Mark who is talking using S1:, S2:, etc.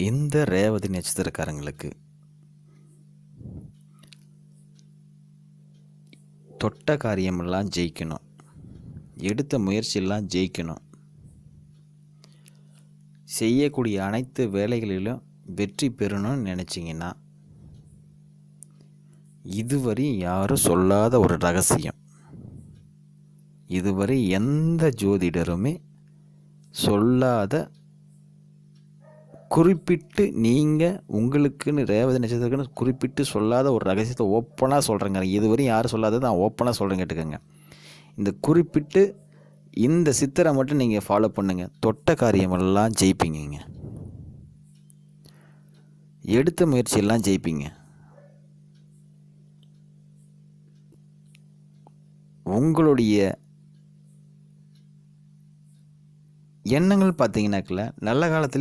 S1: இந்த ரேவதி நட்சத்திரக்காரங்களுக்கு தொட்ட காரியமெல்லாம் ஜெயிக்கணும், எடுத்த முயற்சியெல்லாம் ஜெயிக்கணும், செய்யக்கூடிய அனைத்து வேலைகளிலும் வெற்றி பெறணும்னு நினச்சிங்கன்னா, இதுவரை யாரும் சொல்லாத ஒரு ரகசியம், இதுவரை எந்த ஜோதிடருமே சொல்லாத, குறிப்பிட்டு நீங்கள் உங்களுக்குன்னு ரேவதி நட்சத்திரக்குன்னு குறிப்பிட்டு சொல்லாத ஒரு ரகசியத்தை ஓப்பனாக சொல்கிறேங்க. இதுவரையும் யாரும் சொல்லாதது நான் ஓப்பனாக சொல்கிறேன், கேட்டுக்கோங்க. இந்த குறிப்பிட்டு இந்த சித்தரை மட்டும் நீங்கள் ஃபாலோ பண்ணுங்கள், தொட்ட காரியமெல்லாம் ஜெயிப்பீங்க, எடுத்த முயற்சியெல்லாம் ஜெயிப்பீங்க. உங்களுடைய எண்ணங்கள் பார்த்தீங்கன்னாக்கில் நல்ல காலத்தில்